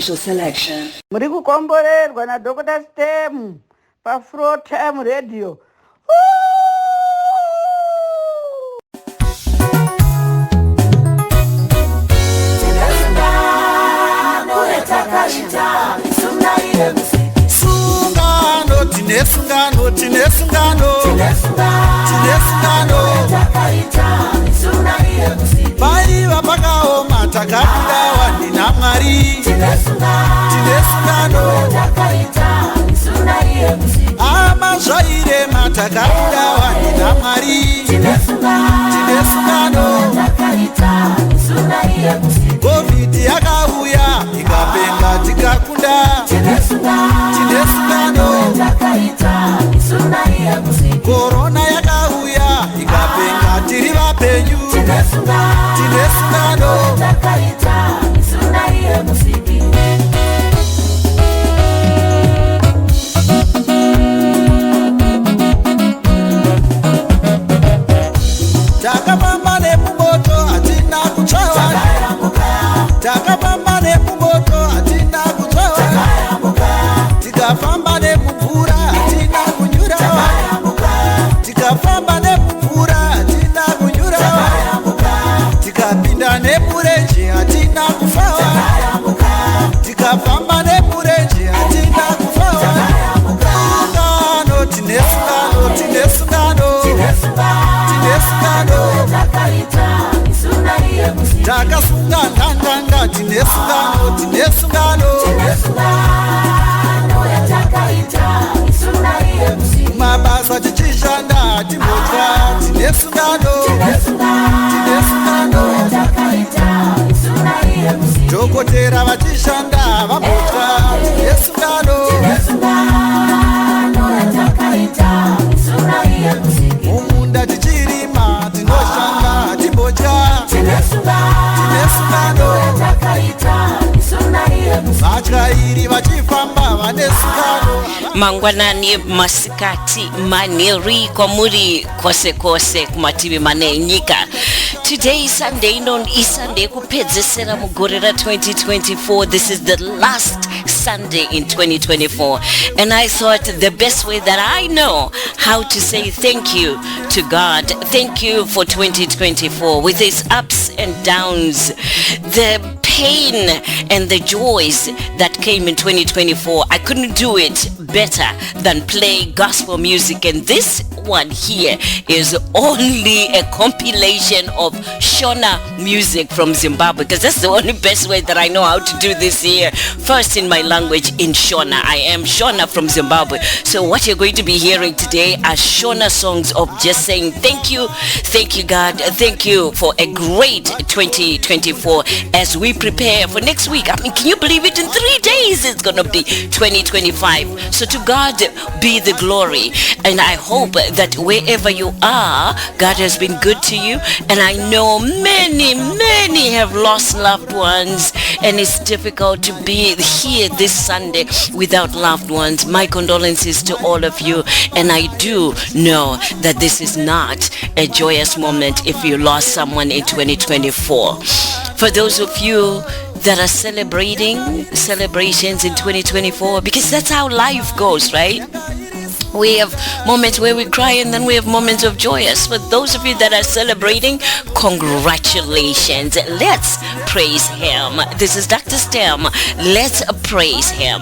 special selection. Muri kukomborerwa na Dr. Stem pa Flow Time Radio. Bai vapakaoma takakurawa ndina Mwari. Amazvaire matakakurawa ndina Mwari. COVID yakauya ikapenga tikakunda. Corona yakauya ikapenga tiri vapenyu. Takapamba nemumoto hatina kutsvawa. Takapamba nemumoto hatina kutsvawa. Tikafamba nemumvura hatina kunyurawa. Tikafamba nemumvura hatina kunyurawa. Tikapinda nemurenje hatina kufawa. Tikafamba nemurenje hatina kufawa. Sungano tine sungano. Takasunga nganganga tine sungano. Mabasa tichishanda timotya tine sungano. Dhokotera vachishanda vamotya tine sungano. Mumunda tichirima tinoshanda timbotya tine sungano. Vatyairi vachifamba vane sungano. Mangwanani, masikati, maniri, kwamuri, kose kose, kumativi mane nyika. Today is Sunday, non is Sunday kupedzesera mugorera 2024. This is the last Sunday in 2024. And I thought the best way that I know how to say thank you to God. Thank you for 2024 with its ups and downs. The pain and the joys that came in 2024, I couldn't do it better than play gospel music. And this one here is only a compilation of Shona music from Zimbabwe, because that's the only best way that I know how to do this here. First in my language, in Shona. I am Shona from Zimbabwe. So what you're going to be hearing today are Shona songs of just saying thank you God, thank you for a great 2024 as we prepare for next week. I mean, can you believe it? In 3 days it's gonna be 2025. So to God be the glory, and I hope that wherever you are, God has been good to you. And I know many have lost loved ones, and it's difficult to be here this Sunday without loved ones. My condolences to all of you, and I do know that this is not a joyous moment if you lost someone in 2024. For those of you that are celebrating celebrations in 2024, because that's how life goes, right? We have moments where we cry, and then we have moments of joyous. For those of you that are celebrating, congratulations. Let's praise him. This is Dr. Stem. Let's praise him.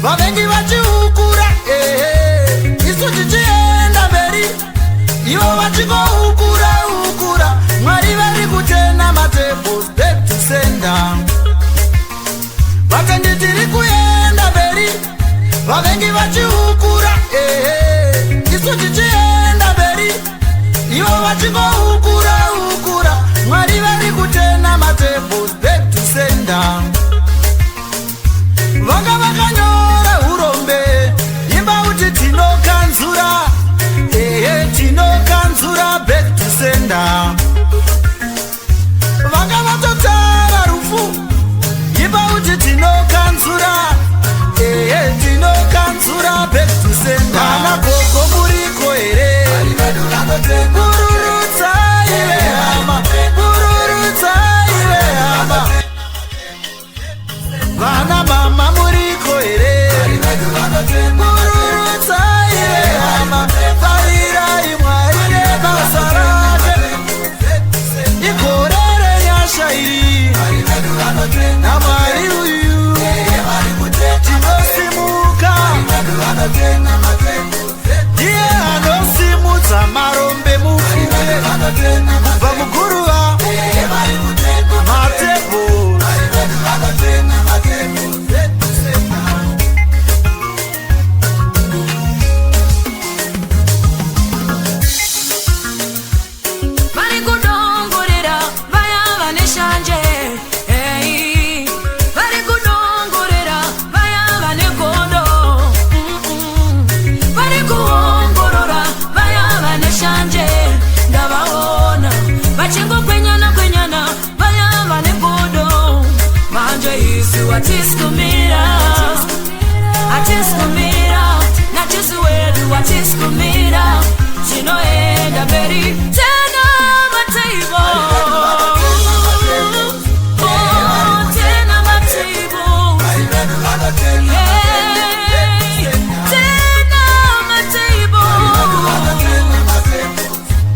Vavengi vachiukura, isu tichienda mberi, tiri kuenda mberi vavengi vachiukura isu tichienda mberi ivo vachingoukura ukura mwari vari kutena matables back to sender vanga vakanyora urombe imba kuti tinokanzura tinokanzura back to sender vanga vatotara rufu imba kuti tinokanzura tinokanzura back to sender vana gogo muriko here bururutsa ive hama bururutsa ive hama vana mama muriko here bururutsa ive hama farirai mwari nebasa rake ikorere nyasha iri namwari uyu tinosimuka ndiye anosimudza marombe mufume kubva muguruva matebhos vari kudongorera vaya vane shanje vari kudongorera vaya vane godo vari kuongorora vaya vane shanje ndavaona vachingokwenyana kwenyana vaya vane godo manje isu watiskumira atiskumira nachisi wedu watiskumira chinoenda mberi tena mataibo tena mataibo tena mataibo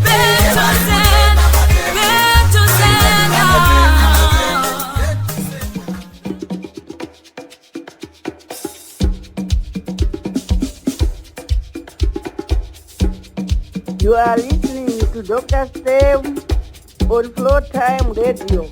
beto sena You are listening to Dr. Steve on Flow Time Radio.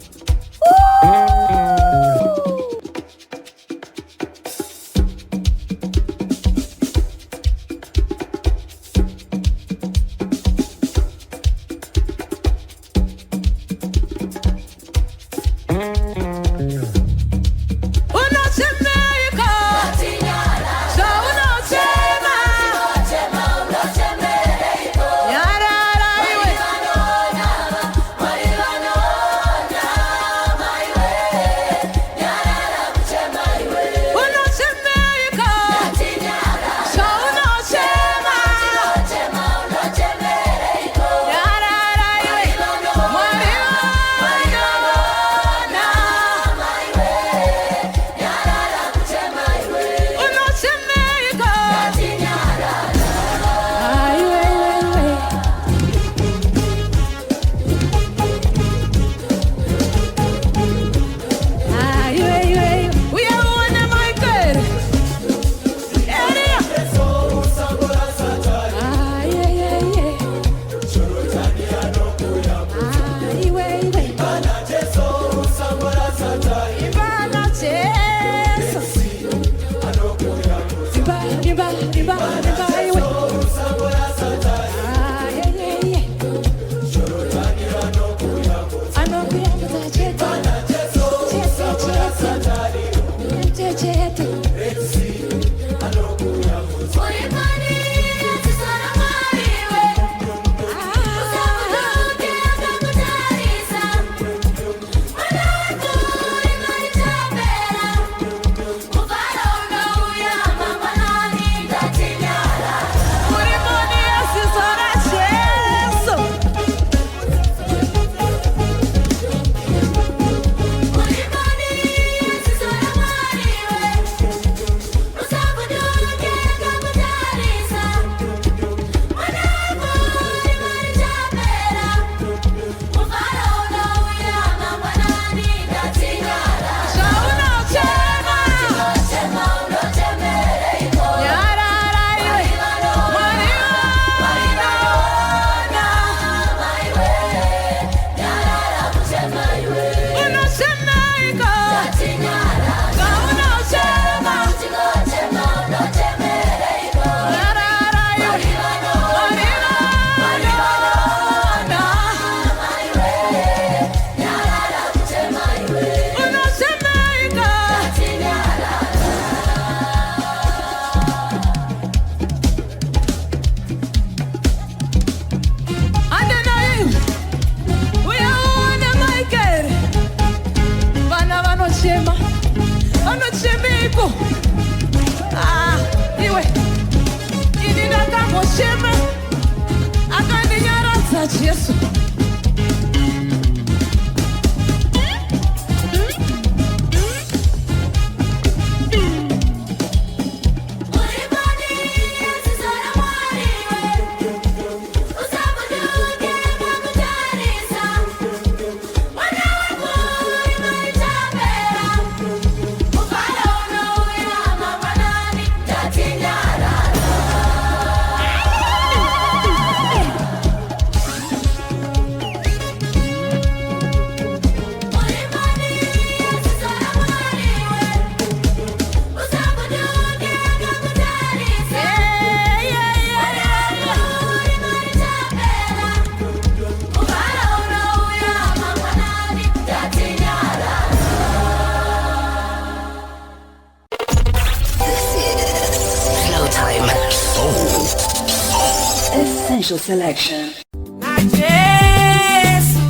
Jesu. Iwe. Ini ndakamoshema. Akandinyaradza Jesu. Essential selection. Jesu,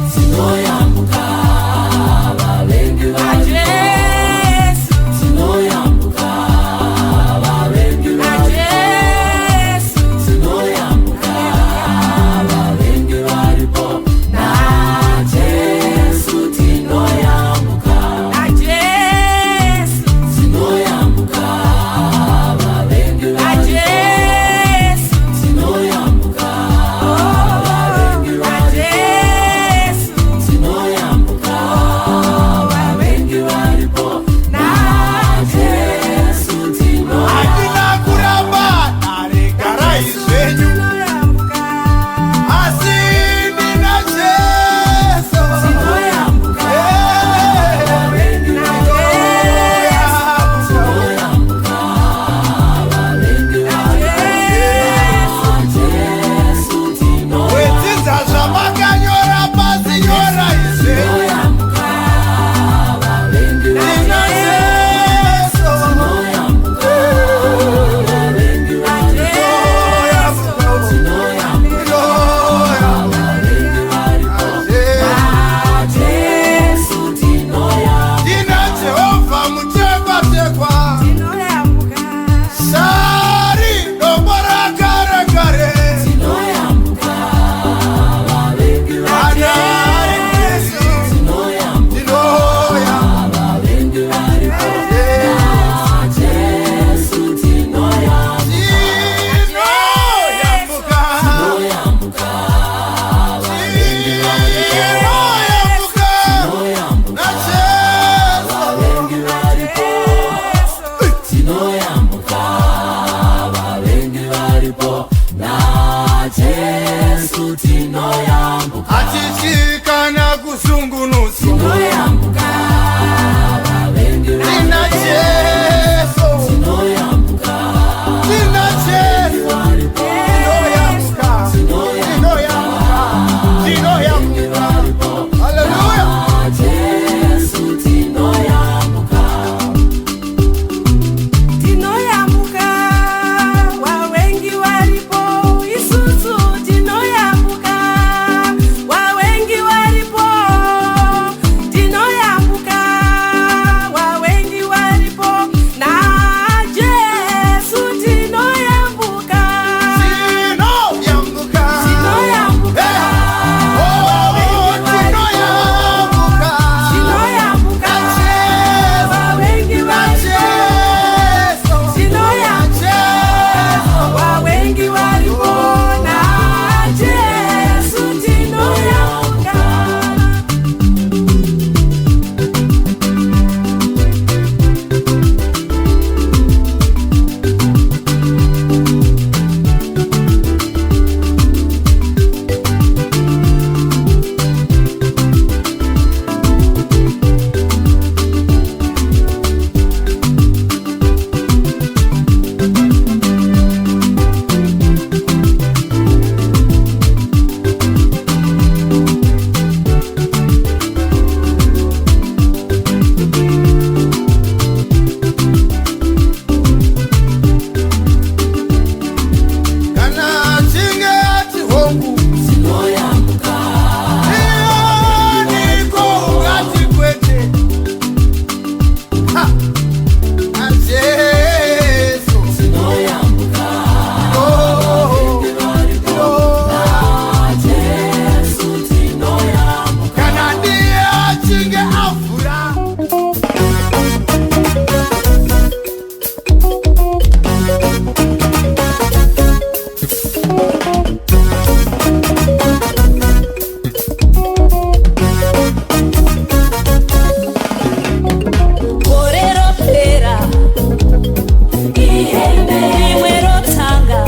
rimwe rotsanga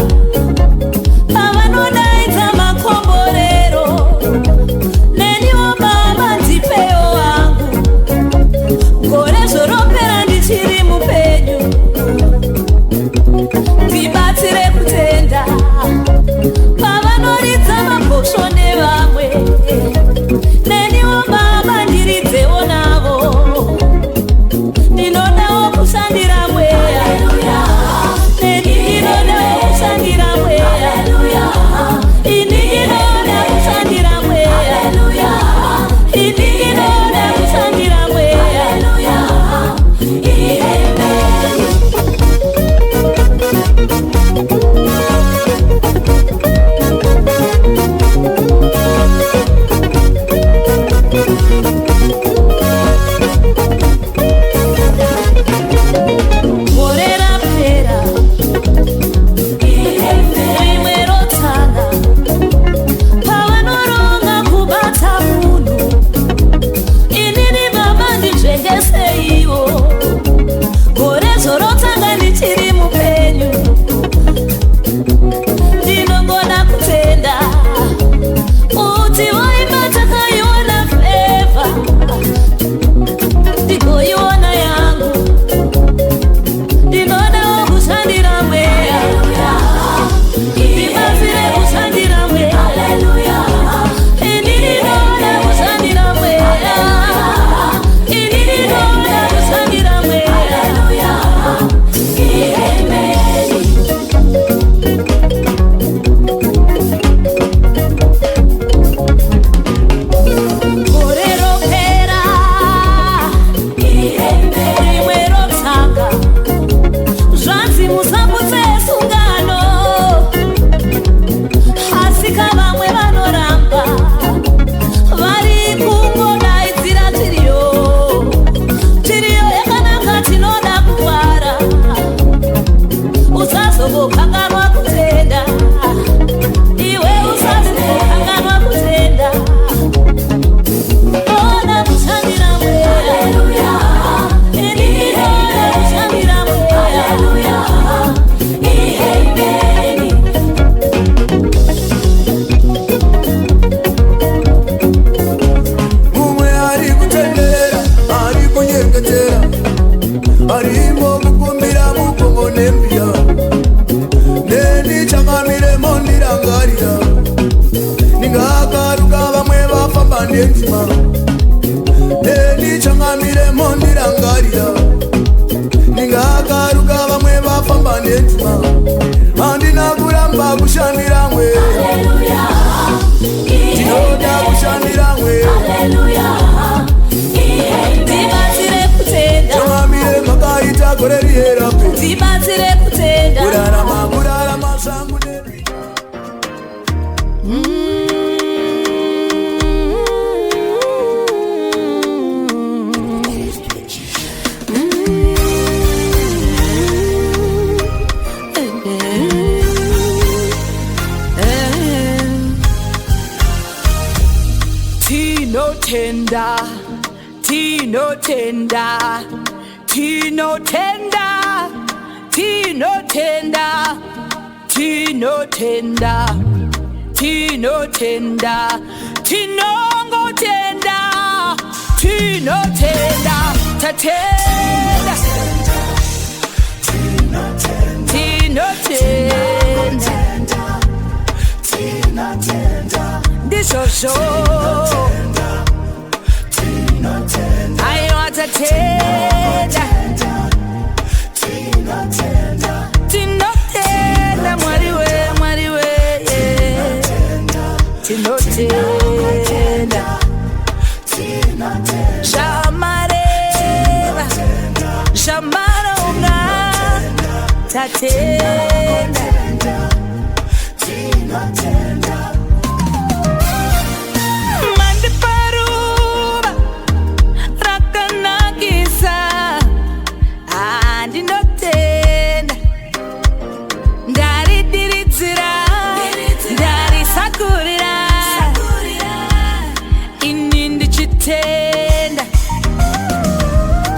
pavanodaidza makomborero neniwo baba ndipeyo wangu gore zoropera ndichiri mupenyu ndibatsire kutenda pavanoridza mabhosvo nevamwe neniwo baba ndiridzewo navo ndinodawo kushandira mweya neni ndinodawo kushandira mweya ini ndinoda kushandira mweya ini ndinoda kushandira mweya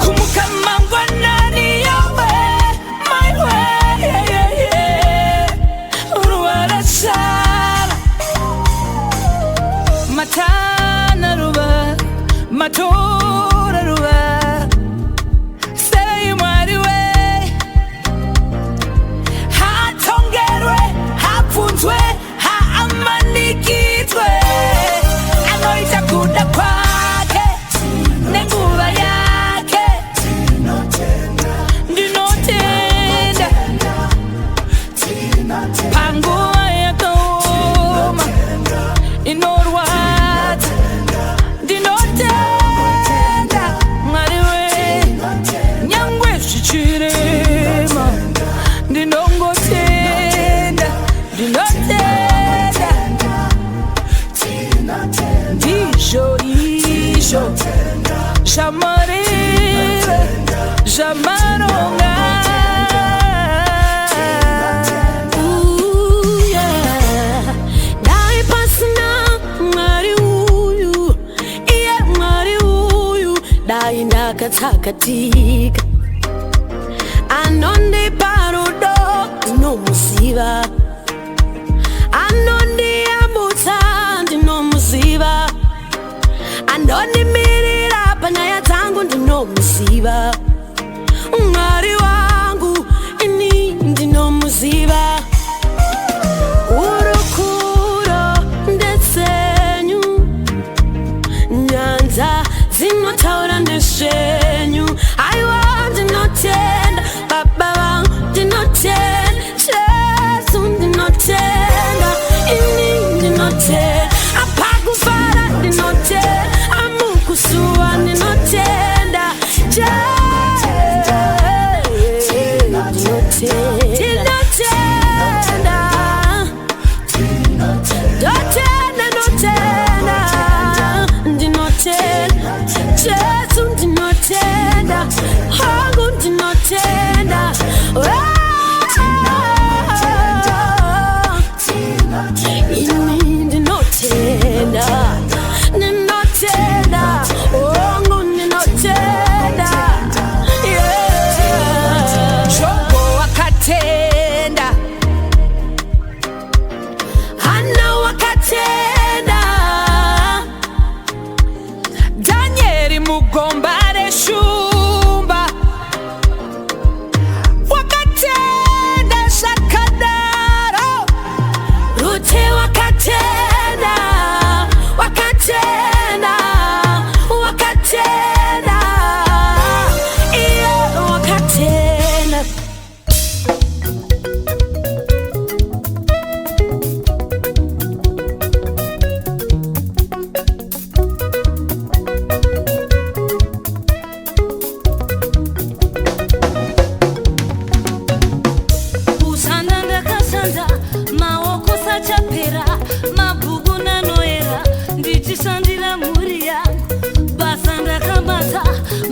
Kumukama ngwana ni yawe, my way. akatika anondipa rudo ndinomuziva anondiyambutsa ndinomuziva andondimirira panyaya dzangu ndinomuziva Mwari wangu ini ndinomuziva urukuro ndetsenyu nyanza dzinotaura nezvenyu aiwa ndinotenda baba vangu ndinotenda Jesu ndinotenda ini ndinotenda apakufara ndinotenda amukusuwa ndinotenda Mugombare shumba wakatenda shakadaro Rute wakatenda iyo wakatenda chapera mabhuku nanoera ndichishandira mhuri yangu basa ndakabata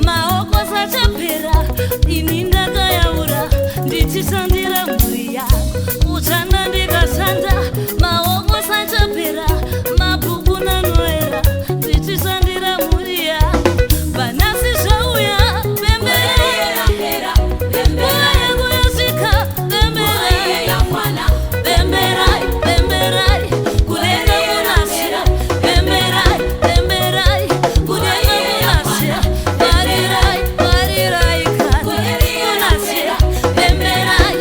maoko sachapera ini ndakayaura ndichishandira mhuri yangu uchanda ndikashanda maoko sachapera mabhuku nanoera ndichishandira mhuri yangu vanasi zvauya bembera nguva yangu yasvika bembera bemberai kudenga kunasira bemberai kudenga kunasira barirai kani kunasira bemberai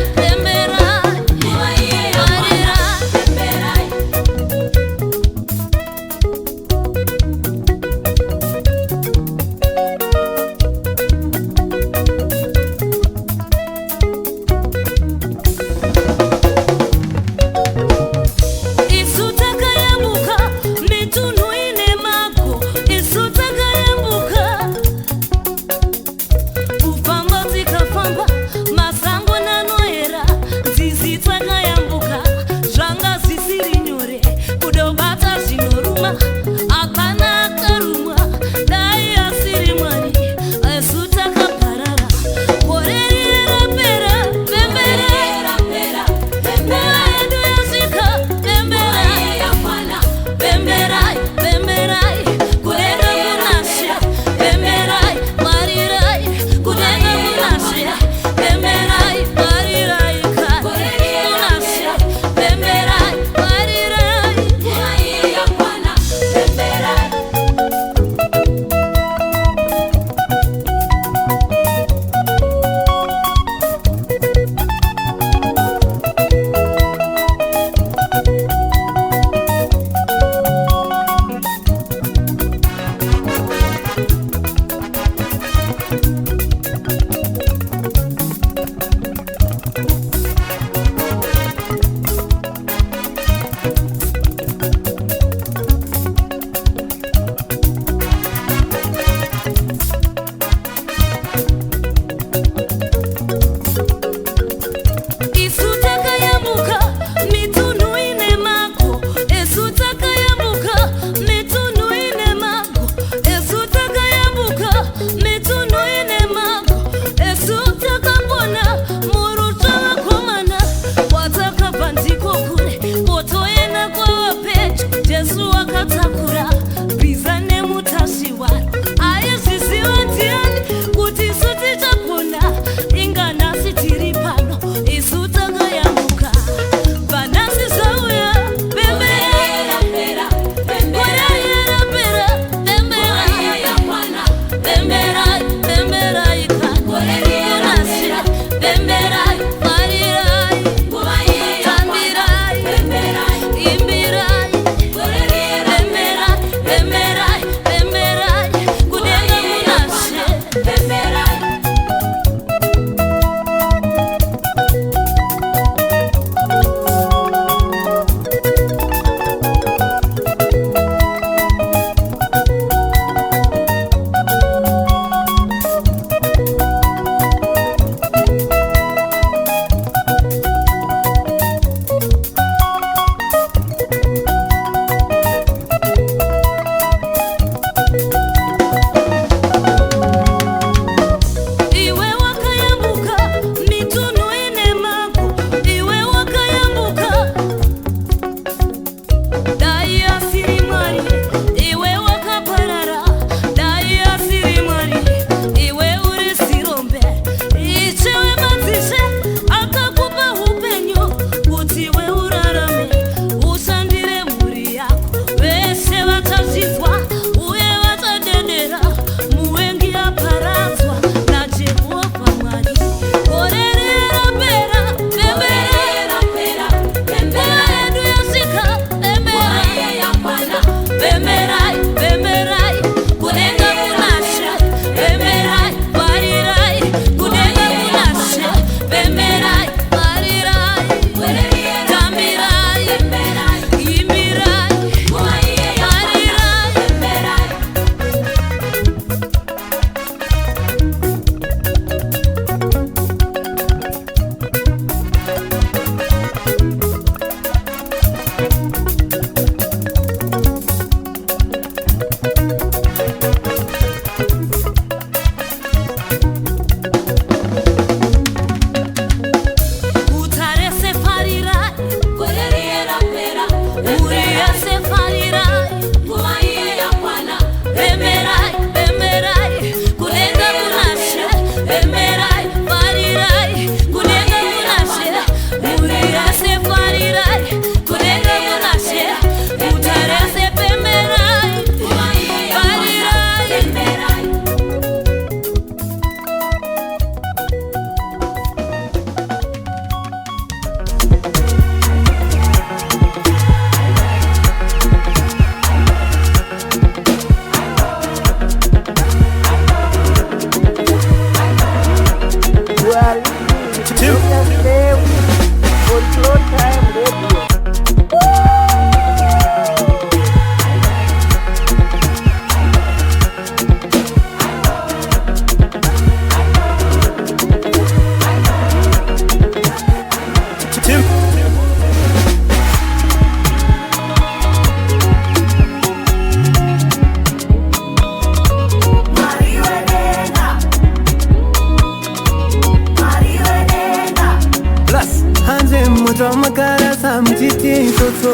twamukarasa muchiti soso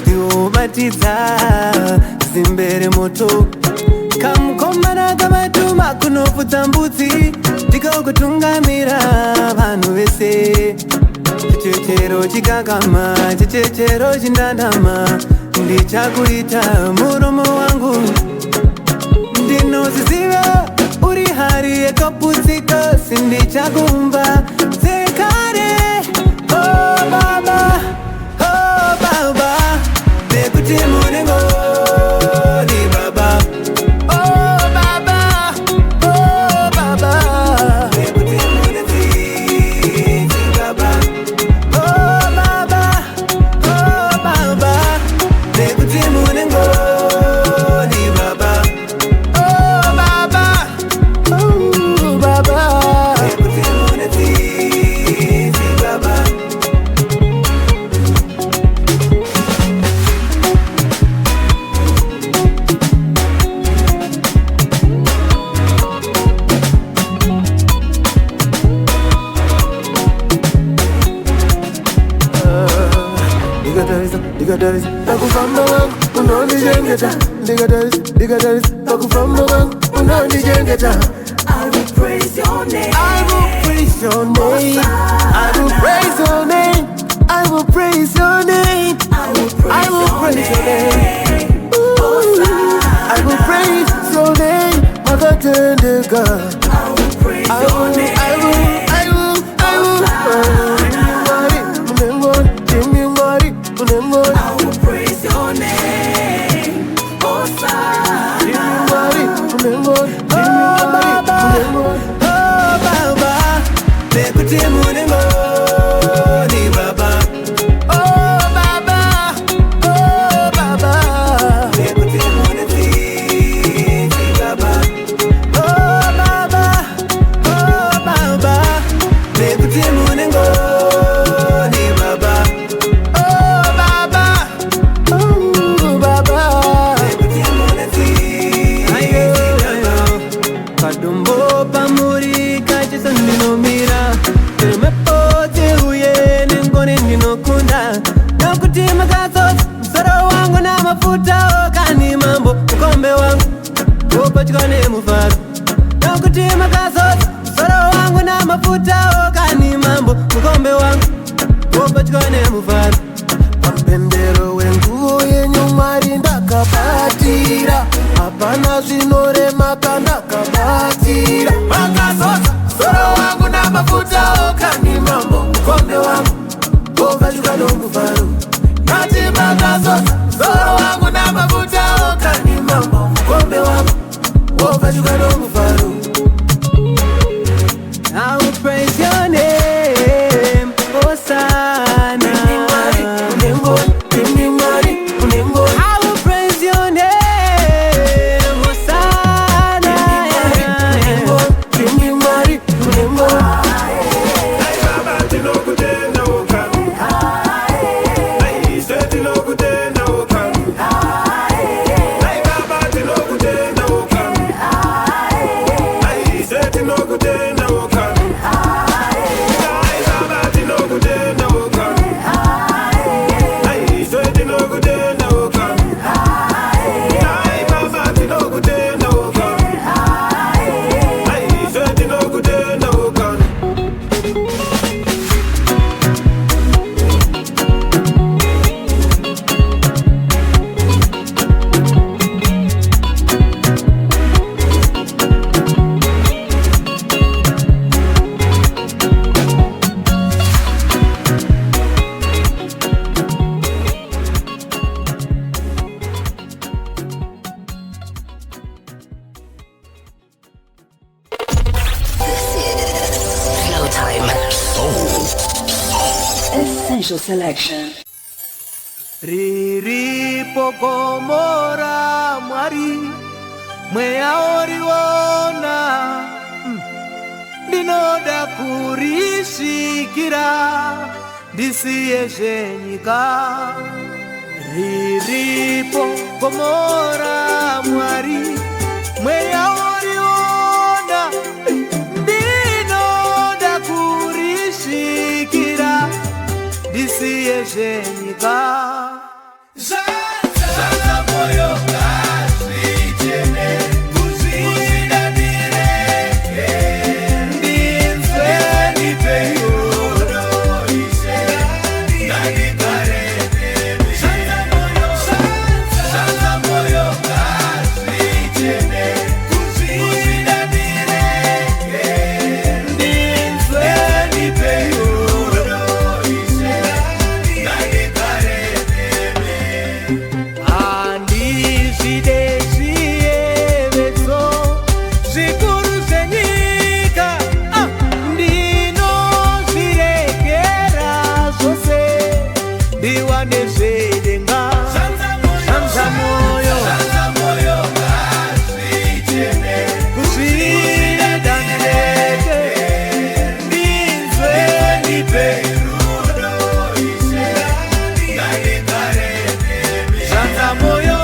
ndiobatidza zimbere moto kamukomana kamatuma kunopfudza mbudzi ndikokutungamira vanhu vese chichechero chikakama chichechero chindandama ndichakuita muromo wangu ndinoziziva uri hari yekaputsika sindichakumba sekare oh baba nekuti munengo ni baba oh baba nekuti munenzi baba oh baba nekuti munengo ni baba oh baba nekuti munenzi baba. Takufamba wangu unonijengeta Ndigadariza takufamba wangu unonijengeta I will praise your name. I will praise your name. I will praise your name. I will praise your name. I will praise your name. I will praise your name. Mother tender God. I will praise your name. I will. I will praise your name. Mpendero wenguo yenyu mari ndakabatira hapana zvinorema kandakabatira makazoza soro wangu namafuta okani mambo mukombe wangu ovachuka nomufaro nati makazoza soro wangu namafuta okani mambo mukombe wangu ovachuka nomufaro. I will praise your name, Hosanna. I will praise your name, Hosanna. Essential Selection. Riripo Gomora Mwari mweya oriona ndinoda kurishikira ndisiye zvenyika. Riripo Gomora Mwari mweya oriona ndinoda kurishikira ndisiye tisiye zvenyika. Zanza moyo ngazvichene kuzvidanireke ndinzwe nipeyo ise ndanigare nemi. Zanza moyo ngazvichene kuzvidanireke ndinzwe nipeyo ise ndanigare nemi. Handizvidezviyevetso zvikuru zvenyika, ndinozviregera zvose ndiwane zvedenga. Zanza moyo kuzvidanireke ndinzwe niperudo ise ndanigare nemi. Zanza moyo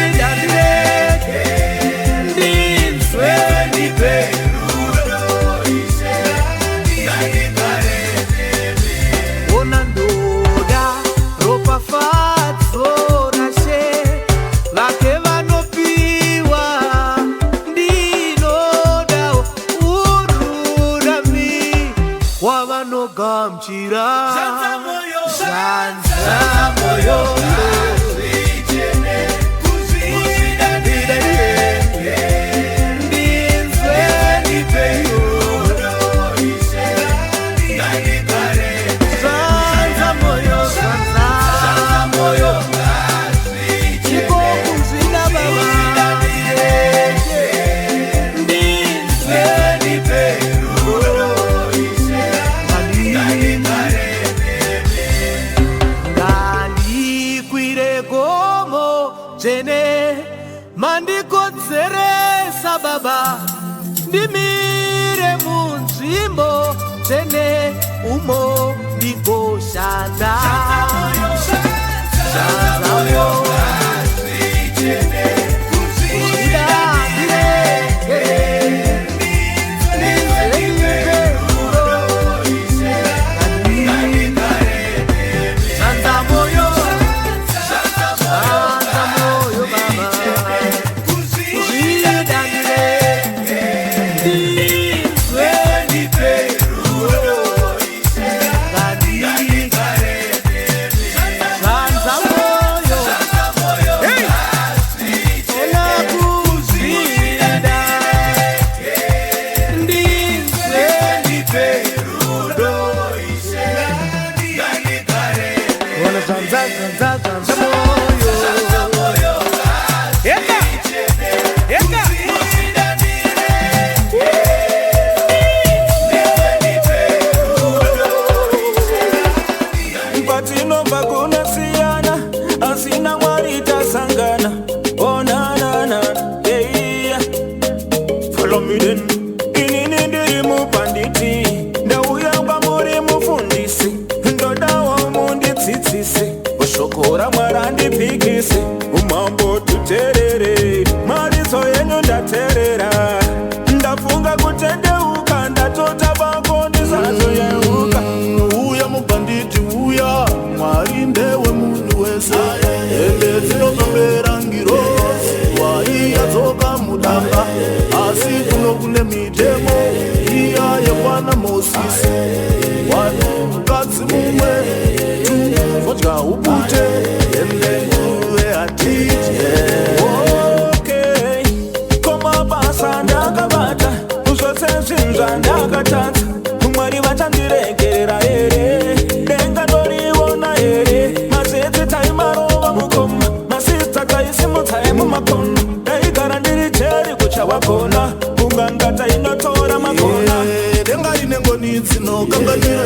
kuzvidanireke ndinzwe niperudo ise ndanigare nemi. Ona ndoda ropafadzo rashe vake vanopiwa, ndinoda ururami wavanogamuchira. Zanza moyo kuzvidanireke ndinzwe niperudo ise ndanigare nemi. Zanza moyo chikokuzvina vavanireke ndinzwe niperudo ise ndanigare nemi. Ngandikwire gomo dzvene mandikodzeresa Baba, ndimire munzvimbo dzvene umo ndigoshanda. Zanza moyo kuzvidanireke ndinzwe niperudo ise ndanigare nemi. Zanza moyo Baba, kuzvidanireke ndinzwe niperudo ise ndanigare nemi. Zanza moyo hey! Ona kuzvidanireke ndinzwe niperudo ise ndanigare nemi. Ona zanza moyo eka Patinobva kunosiyana, asina Mwari tasangana. Oh na na na, yeah. Follow me then. Inini ndiri mupanditi, ndauya kwamuri mufundisi, ndodawo mundidzidzise, ushokora Mwari ndipikise, umambo tuterere, mariso yenyu ndaterera, ndafunga kutendeuka, ndatota bako ndisazoyeuka. uya mubanditi uya, Mwari ndewe munhu wese, ende dzinopembera ngirozi waiyadzoka mudanga, asi kuno kune mitemo iya yekwana Mozisi. Wani mukadzi mumwe vodya upute ende nguruve hatidye. Okay, koma basa ndakabata, zvose zvinhu zvandakatadza, Mwari vachandiregerera here? Denga ndoriona here? Mazetsi taimarova mukoma, masista taisimutsai mumakona, ndaigara ndiri cheri kuchawakona, ungangata inotora makona. Denga rine ngoni dzinokanganira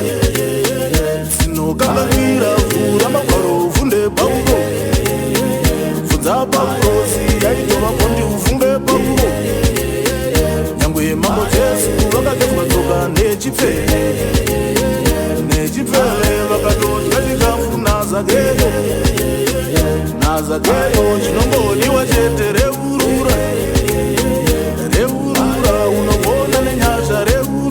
vhura magwaro ufunde pauro, vhunza paurosi yaitova kondi ufunge pauro. Nyangwe mambo Jesu vakagezwa tsoka nechipfere vakatodya chikafu nazakeyo chinongodiwa chete reurura unogona nenyasha reurura.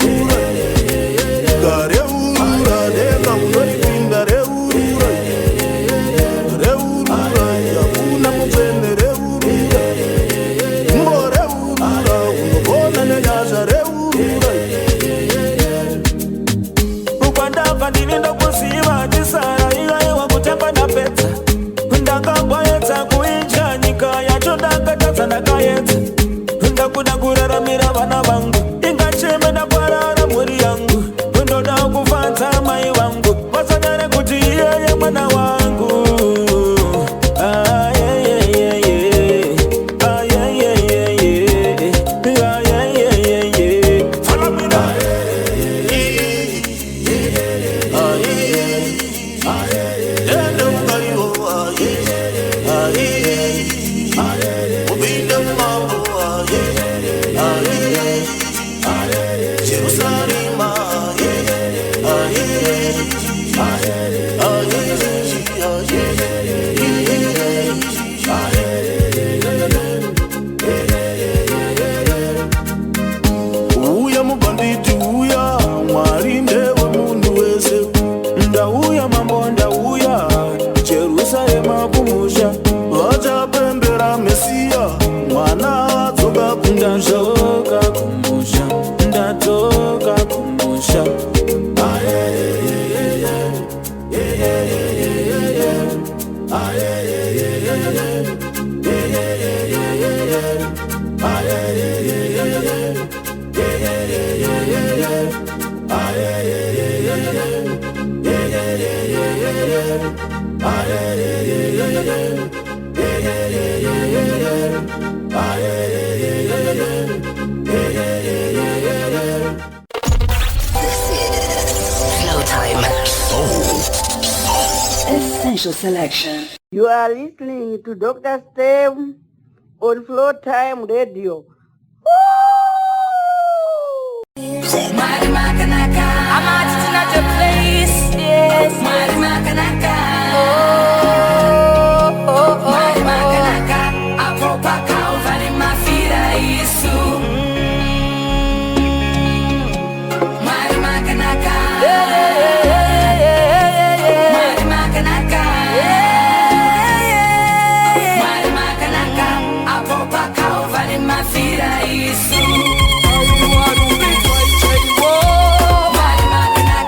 ndatoka kumusha. Flow time. Essential selection. You are listening to Dr. Steve on Flow Time Radio. Mari Makanaka. I'm out to not your place. Yes. Mari Makanaka. Mari Makanaka. Apropa Calvary Mafira isso. Mari Makanaka. Mari Makanaka. Mari Makanaka. Apropa Calvary Mafira isso. Mari Makanaka.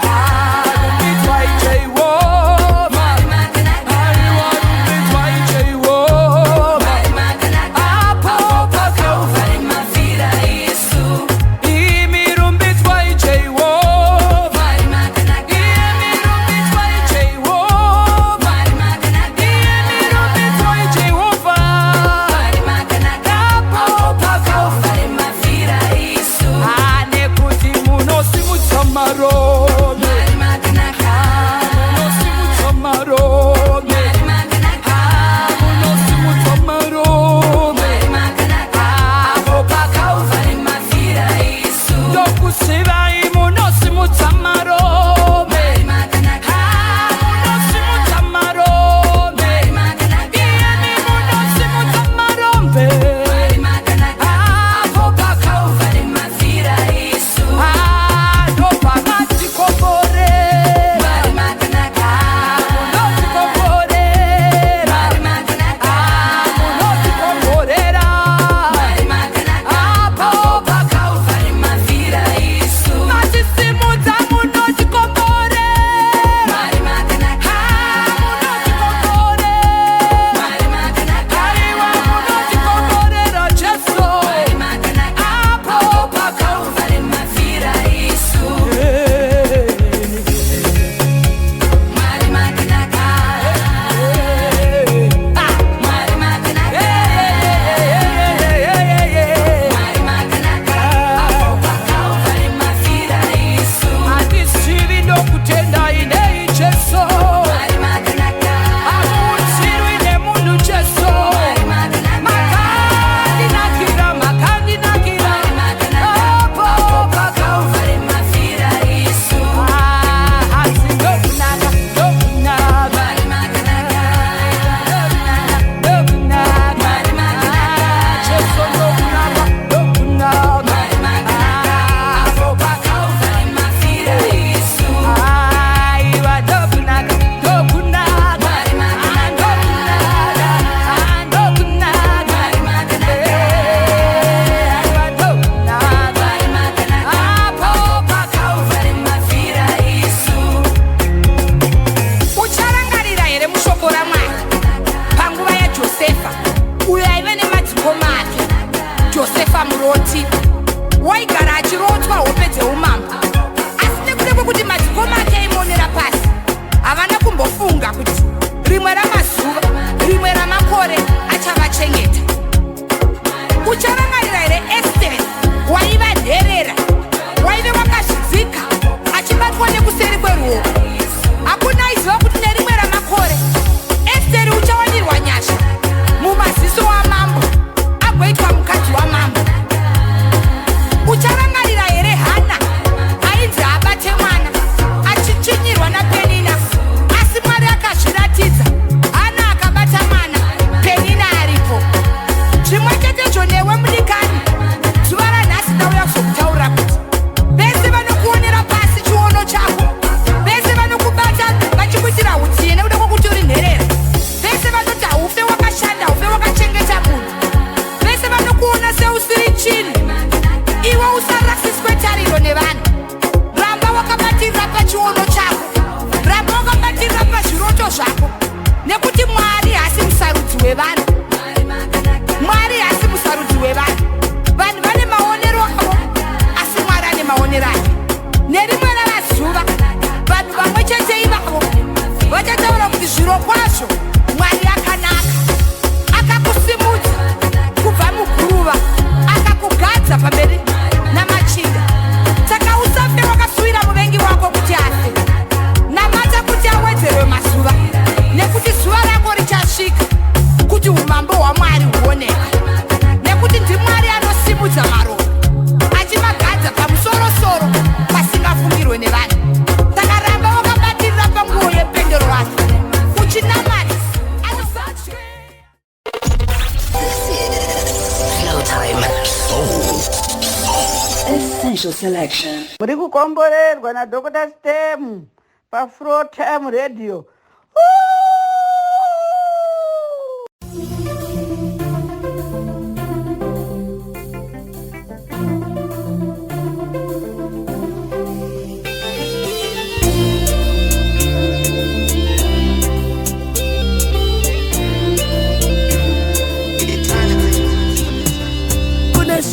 selection. Muri kukomborerwa na Dr. Stem paFlow Time Radio.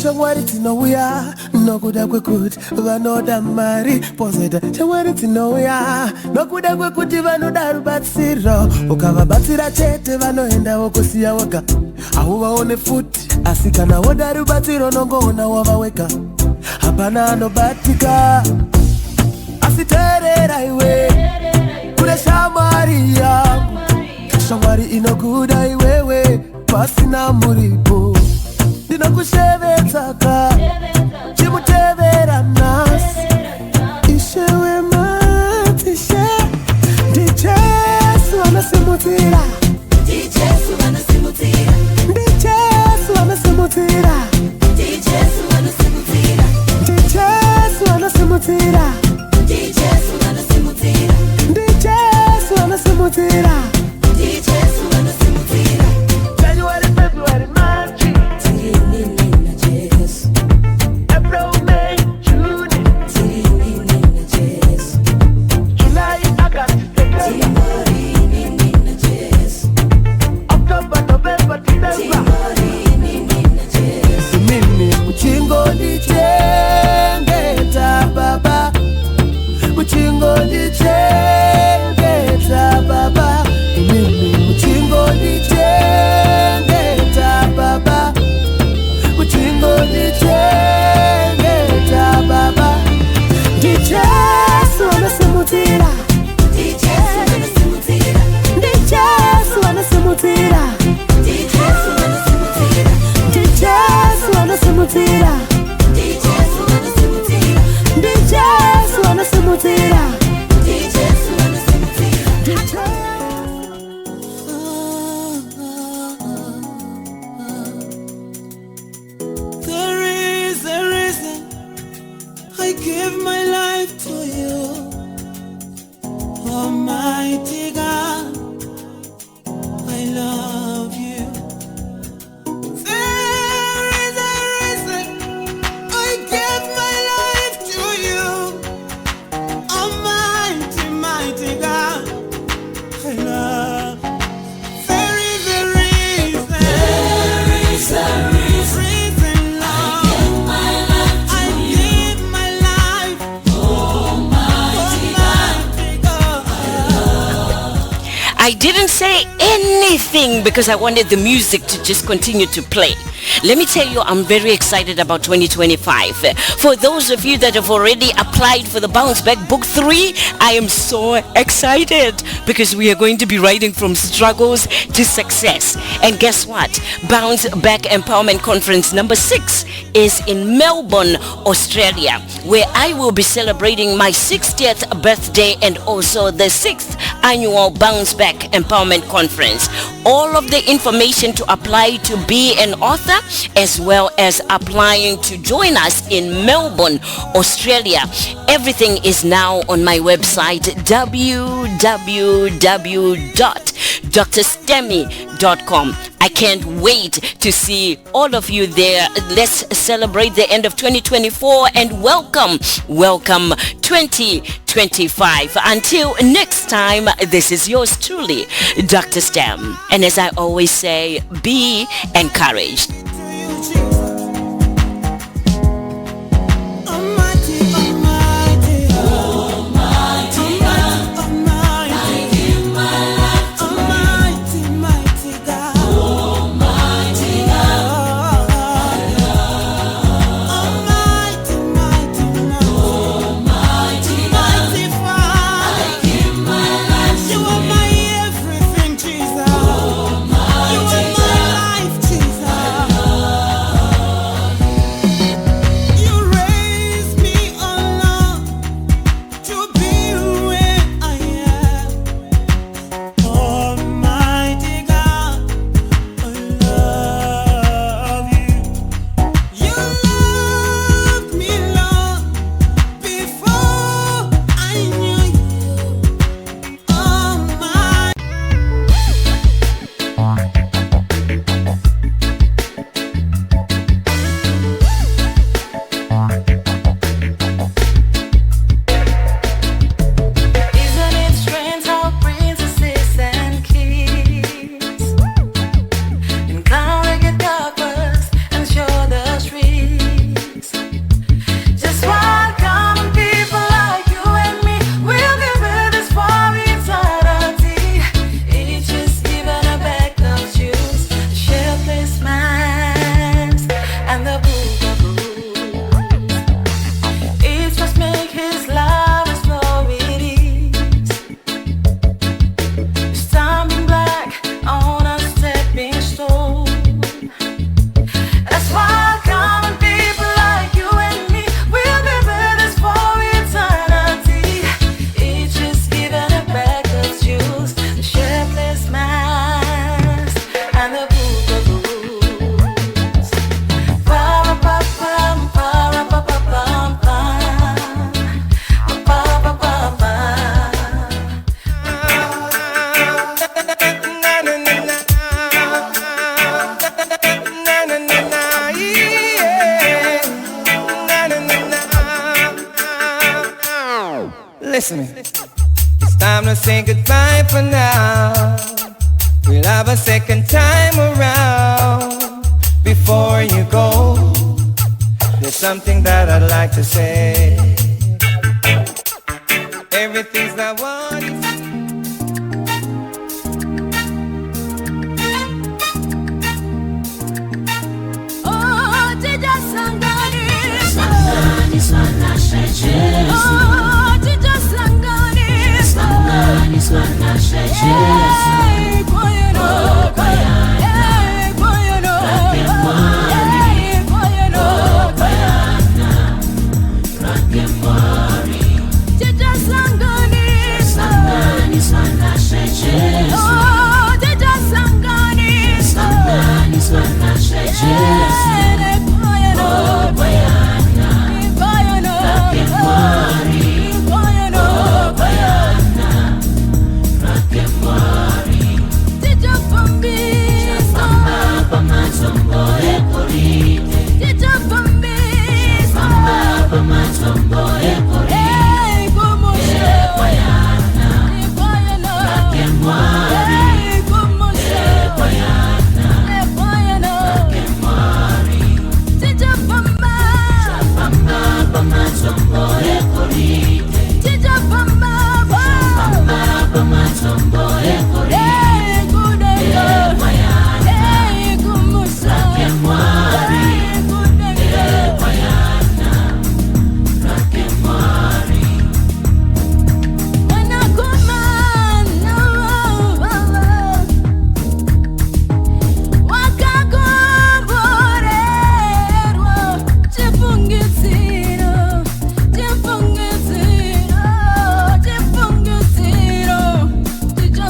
Shawari tinouya nokuda kwekuti vanoda mari pozeta shawari tinouya nokuda kwekuti vanoda rubatsiro ukavabatsira chete vanoendawo kusiya wega hauvaone futi asi kana woda rubatsiro nongoona wava wega hapana anobatika asi terera iwe kune shamwari yangu shamwari inokuda iwewe pasina muripo ndinokushevetaka chimutevera nasi ishewe matishe ndijesu anasimutira ndijesu anasimutira ndijesu anasimutira ndijesu anasimutira ndijesu anasimutira ndijesu anasimutira ndijesu anasimutira ndijesu anasimutira January, February, March I didn't say anything because I wanted the music to just continue to play. Let me tell you, I'm very excited about 2025. For those of you that have already applied for the Bounce Back Book 3, I am so excited because we are going to be writing from struggles to success. And guess what? Bounce Back Empowerment Conference number 6 is in Melbourne, Australia, where I will be celebrating my 60th birthday and also the 6th annual Bounce Back Empowerment Conference. All of the information to apply to be an author as well as applying to join us in Melbourne, Australia. Everything is now on my website www.drstemi.com. I can't wait to see all of you there. Let's celebrate the end of 2024 and welcome 2025. Until next time, this is yours truly, Dr. Stem. And as I always say, be encouraged. Jesus. Listen, it's time to say goodbye for now. We'll have a second time around. Before you go, there's something that I'd like to say. Everything's not what it seems. Tomboy